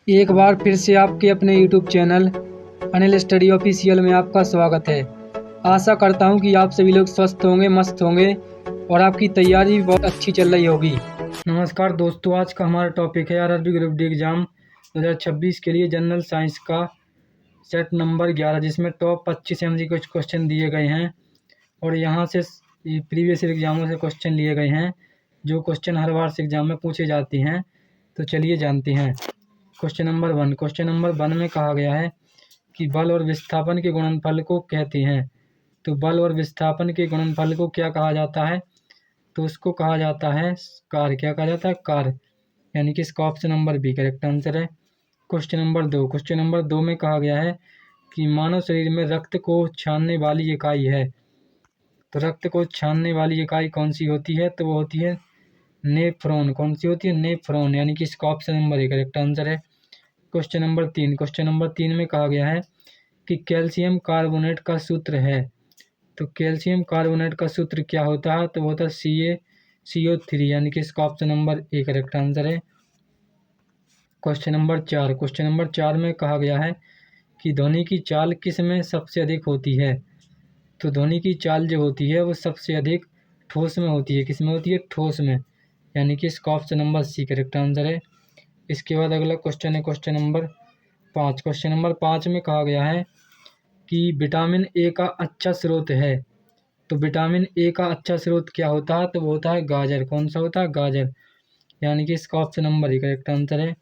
एक बार फिर से आपके अपने YouTube channel Anil study official में आपका स्वागत है। आशा करता हूं कि आप सभी लोग स्वस्थ होंगे, मस्त होंगे और आपकी तैयारी भी बहुत अच्छी चल रही होगी। नमस्कार दोस्तों, आज का हमारा टॉपिक है आरआरबी ग्रुप डी एग्ज़ाम 2026 के लिए जनरल साइंस का सेट नंबर 11, जिसमें टॉप 25 एमसीक्यू कुछ क्वेश्चन दिए गए हैं और यहाँ से प्रीवियस एग्जामों से क्वेश्चन लिए गए हैं, जो क्वेश्चन हर बार से एग्जाम में पूछे जाते हैं। तो चलिए जानते हैं। Question number 1। क्वेश्चन नंबर 1 में कहा गया है कि बल और विस्थापन के गुणनफल को कहते हैं। तो बल और विस्थापन के गुणनफल को क्या कहा जाता है? तो उसको कहा जाता है कार्य। क्या कहा जाता है? कार्य। यानी कि इसका option number B correct answer है। Question number 2। क्वेश्चन नंबर 2 में कहा गया है कि मानव शरीर में रक्त को छानने वाली इकाई है। तो रक्त को छानने वाली इकाई कौन सी होती है? तो वो होती है नेफ्रॉन। कौन सी होती है? नेफ्रॉन। यानी कि इसका option number A correct answer है। Question number 3। क्वेश्चन नंबर 3 में कहा गया है कि कैल्शियम कार्बोनेट का सूत्र है। तो कैल्शियम कार्बोनेट का सूत्र क्या होता है? तो वो होता है CaCO3। यानी कि इसका option number A correct answer है। Question number 4। क्वेश्चन नंबर 4 में कहा गया है कि ध्वनि की चाल किस में सबसे अधिक होती है? तो ध्वनि की चाल जो होती है वो सबसे अधिक ठोस में होती है। किस में होती है? ठोस में। यानी कि इसका option number C correct answer है। इसके बाद अगला क्वेश्चन है क्वेश्चन नंबर 5। क्वेश्चन नंबर 5 में कहा गया है कि विटामिन ए का अच्छा स्रोत है। तो विटामिन ए का अच्छा स्रोत क्या होता है? तो वो होता है गाजर। कौन सा होता है? गाजर। यानी कि इसका ऑप्शन नंबर ही करेक्ट आंसर है।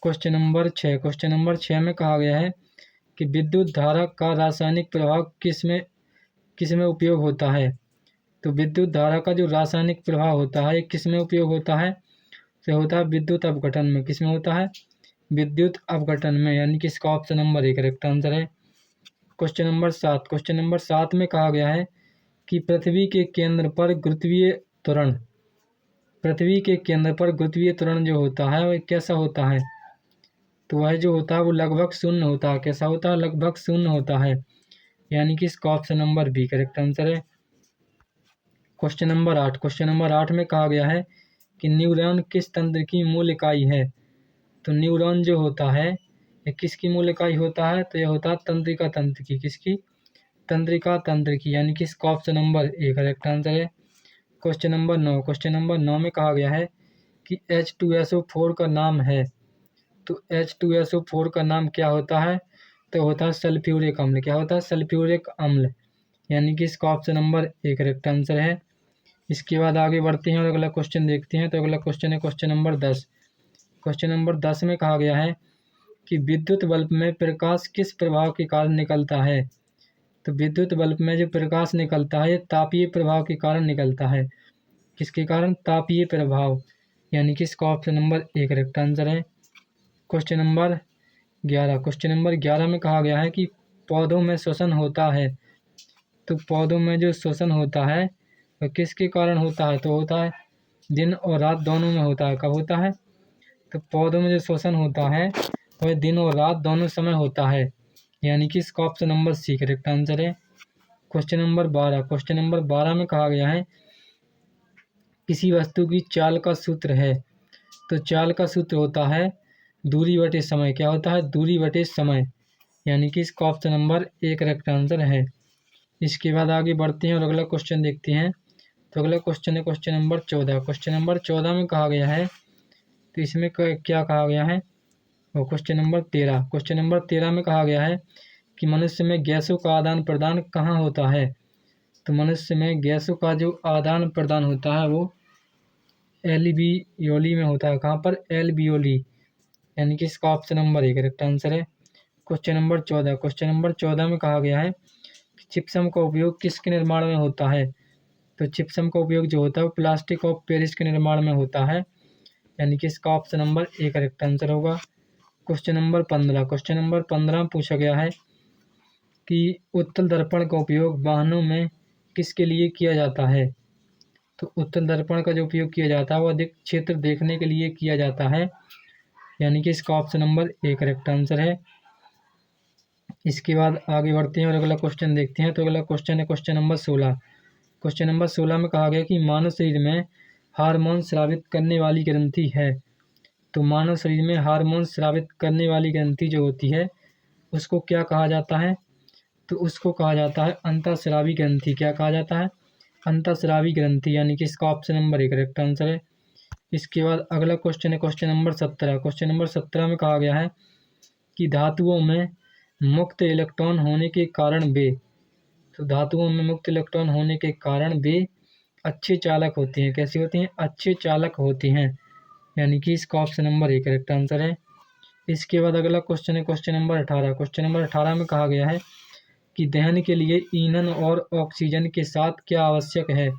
Question number 6। क्वेश्चन नंबर 6 में कहा गया है कि विद्युत धारा का रासायनिक प्रभाव किस में उपयोग होता है? तो विद्युत धारा का जो रासायनिक प्रभाव होता है किस में उपयोग होता है? तो होता है विद्युत अपघटन में। किस में होता है? विद्युत अपघटन में। यानी कि इसका option number A correct answer है। Question number 7। क्वेश्चन नंबर 7 में कहा गया है कि पृथ्वी के केंद्र पर गुरुत्वीय त्वरण जो होता है वह कैसा होता है? तो वह जो होता है वो लगभग शून्य होता है। कैसा होता है? लगभग शून्य होता है। यानी कि इसका option number B correct answer है। Question number 8। क्वेश्चन नंबर 8 में कहा गया है कि न्यूरॉन किस तंत्र की मूल इकाई है? तो न्यूरॉन जो होता है ये किसकी मूल इकाई होता है? तो यह होता है तंत्रिका तंत्र की। किसकी? तंत्रिका तंत्र की। यानी कि इसका option number A correct answer है। Question number 9। क्वेश्चन नंबर 9 में कहा गया है कि H2SO4 का नाम है। तो H2SO4 का नाम क्या होता है? तो होता है सल्फ्यूरिक अम्ल। क्या होता है? सल्फ्यूरिक अम्ल। यानी कि इसका option number A correct answer है। इसके बाद आगे बढ़ते हैं और अगला क्वेश्चन देखते हैं। तो अगला क्वेश्चन है क्वेश्चन नंबर 10। क्वेश्चन नंबर 10 में कहा गया है कि विद्युत बल्ब में प्रकाश किस प्रभाव के कारण निकलता है? तो विद्युत बल्ब में जो प्रकाश निकलता है ये तापीय प्रभाव के कारण निकलता है। किसके कारण? तापीय प्रभाव। यानी कि इसका option number A correct answer है। Question number 11। क्वेश्चन नंबर 11 में कहा गया है कि पौधों में श्वसन होता है। तो पौधों में जो श्वसन होता है वह किसके कारण होता है? तो होता है दिन और रात दोनों में होता है। कब होता है? तो पौधों में जो श्वसन होता है वह दिन और रात दोनों समय होता है। यानी कि इसका option number C correct answer है। Question number 12। क्वेश्चन नंबर 12 में कहा गया है किसी वस्तु की चाल का सूत्र है। तो चाल का सूत्र होता है दूरी बटे समय। क्या होता है? दूरी बटे समय। यानी कि इसका option number A correct answer है। इसके बाद आगे बढ़ते हैं और अगला क्वेश्चन देखते हैं। तो अगला क्वेश्चन है क्वेश्चन नंबर 14। क्वेश्चन नंबर 14 में कहा गया है तो इसमें क्या कहा गया है? और क्वेश्चन नंबर 13। क्वेश्चन नंबर 13 में कहा गया है कि मनुष्य में गैसों का आदान प्रदान कहाँ होता है? तो मनुष्य में गैसों का जो आदान प्रदान होता है वो एल्वियोली में होता है। कहाँ पर? एल्वियोली। यानी कि इसका option number A correct answer है। Question number 14। क्वेश्चन नंबर 14 में कहा गया है कि जिप्सम का उपयोग किसके निर्माण में होता है? तो जिप्सम का उपयोग जो होता है वो प्लास्टिक ऑफ पेरिस के निर्माण में होता है। यानी कि इसका option number A correct answer होगा। Question number 15। क्वेश्चन नंबर 15 में पूछा गया है कि उत्तल दर्पण का उपयोग वाहनों में किसके लिए किया जाता है? तो उत्तल दर्पण का जो उपयोग किया जाता है वो अधिक क्षेत्र देखने के लिए किया जाता है। यानी कि इसका option number A correct answer है। इसके बाद आगे बढ़ते हैं और अगला क्वेश्चन देखते हैं। तो अगला क्वेश्चन है क्वेश्चन नंबर 16। क्वेश्चन नंबर 16 में कहा गया कि मानव शरीर में हार्मोन स्रावित करने वाली ग्रंथि है। तो मानव शरीर में हार्मोन स्रावित करने वाली ग्रंथि जो होती है उसको क्या कहा जाता है? तो उसको कहा जाता है अंतःस्रावी ग्रंथि। क्या कहा जाता है? अंतःस्रावी ग्रंथि, यानी कि इसका ऑप्शन नंबर 1 करेक्ट आंसर है। इसके बाद अगला क्वेश्चन है क्वेश्चन नंबर 17। क्वेश्चन नंबर 17 में कहा गया है कि धातुओं में मुक्त इलेक्ट्रॉन होने के कारण वे, तो धातुओं में मुक्त इलेक्ट्रॉन होने के कारण वे अच्छे चालक होते हैं। कैसे होते हैं? अच्छे चालक होते हैं, यानी कि इसका ऑप्शन नंबर 1 करेक्ट आंसर है। इसके बाद अगला क्वेश्चन है क्वेश्चन नंबर 18। क्वेश्चन नंबर 18 में कहा गया है कि दहन के लिए ईंधन और ऑक्सीजन के साथ क्या आवश्यक है?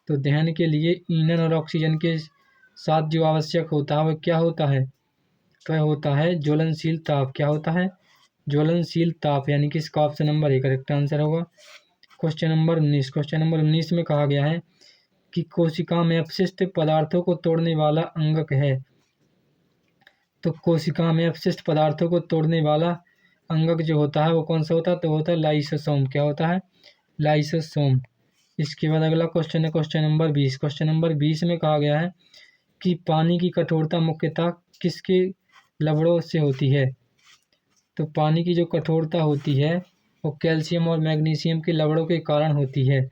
तो दहन के लिए ईंधन और ऑक्सीजन के साथ जो आवश्यक होता है वह क्या होता है? तो वह होता है ज्वलनशील ताप। क्या होता है? ज्वलनशील ताप, यानी कि इसका ऑप्शन नंबर 1 करेक्ट आंसर होगा। Question number 19। क्वेश्चन नंबर 19 में कहा गया है कि कोशिका में अपशिष्ट पदार्थों को तोड़ने वाला अंगक है। तो कोशिका में अपशिष्ट पदार्थों को तोड़ने वाला अंगक जो होता है वो कौन सा होता है? तो होता है लाइसोसोम। क्या होता है? लाइसोसोम। इसके बाद अगला क्वेश्चन है क्वेश्चन नंबर 20। क्वेश्चन नंबर 20 में कहा गया है कि पानी की कठोरता मुख्यतः किसके लवणों से होती है? तो पानी की जो कठोरता होती है वो कैल्शियम और मैग्नीशियम के लवणों के कारण होती है।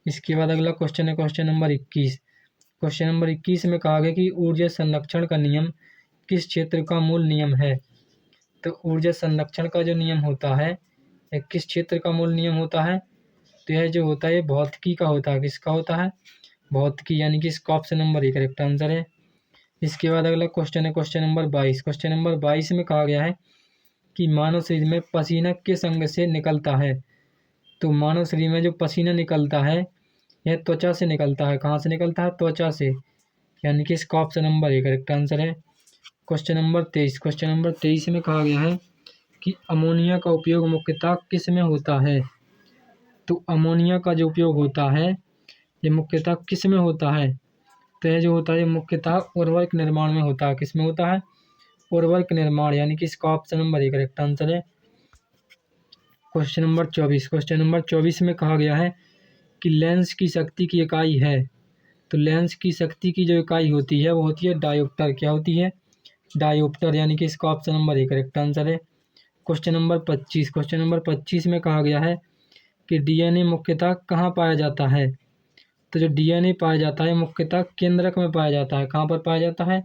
इसके बाद अगला क्वेश्चन है क्वेश्चन नंबर 21। क्वेश्चन नंबर 21 में कहा गया कि ऊर्जा संरक्षण का नियम किस क्षेत्र का मूल नियम है? तो ऊर्जा संरक्षण का जो नियम होता है यह किस क्षेत्र का मूल नियम होता है? तो यह जो होता है भौतिकी का होता है। किसका होता है? भौतिकी, यानी कि इसका ऑप्शन नंबर 1 करेक्ट आंसर है। इसके बाद अगला क्वेश्चन है क्वेश्चन नंबर 22। क्वेश्चन नंबर 22 में कहा गया है कि मानव शरीर में पसीना किस अंग से निकलता है? तो मानव शरीर में जो पसीना निकलता है यह त्वचा से निकलता है। कहाँ से निकलता है? त्वचा से, यानी कि इसका ऑप्शन नंबर 1 करेक्ट आंसर है। Question number 23। क्वेश्चन नंबर 23 में कहा गया है कि अमोनिया का उपयोग मुख्यतः किस में होता है? तो अमोनिया का जो उपयोग होता है ये मुख्यतः किस में होता है? तो यह जो होता है मुख्यतः उर्वरक निर्माण में होता है। किस में होता है? उर्वरक निर्माण, यानी कि इसका ऑप्शन नंबर 1 करेक्ट आंसर है। Question number 24। क्वेश्चन नंबर 24 में कहा गया है कि लेंस की शक्ति की इकाई है। तो लेंस की शक्ति की जो इकाई होती है वो होती है डायोप्टर। क्या होती है? डायोप्टर, यानी कि इसका ऑप्शन नंबर 1 करेक्ट आंसर है। Question number 25। क्वेश्चन नंबर 25 में कहा गया है कि डीएनए मुख्यतः कहाँ पाया जाता है? तो जो डीएनए पाया जाता है मुख्यतः केंद्रक में पाया जाता है। कहाँ पर पाया जाता है?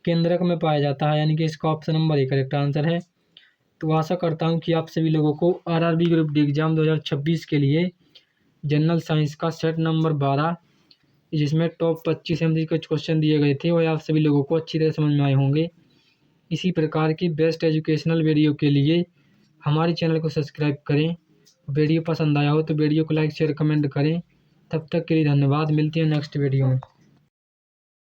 केंद्रक में पाया जाता है, यानी कि इसका ऑप्शन नंबर 1 करेक्ट आंसर है। तो आशा करता हूँ कि आप सभी लोगों को आरआरबी ग्रुप डी एग्जाम 2026 के लिए जनरल साइंस का सेट नंबर 12, जिसमें टॉप 25 एमसी के क्वेश्चन दिए गए थे, वह आप सभी लोगों को अच्छी तरह समझ में आए होंगे। इसी प्रकार की बेस्ट एजुकेशनल वीडियो के लिए हमारे चैनल को सब्सक्राइब करें। वीडियो पसंद आया हो तो वीडियो को लाइक शेयर कमेंट करें। तब तक के लिए धन्यवाद। मिलते हैं नेक्स्ट वीडियो में।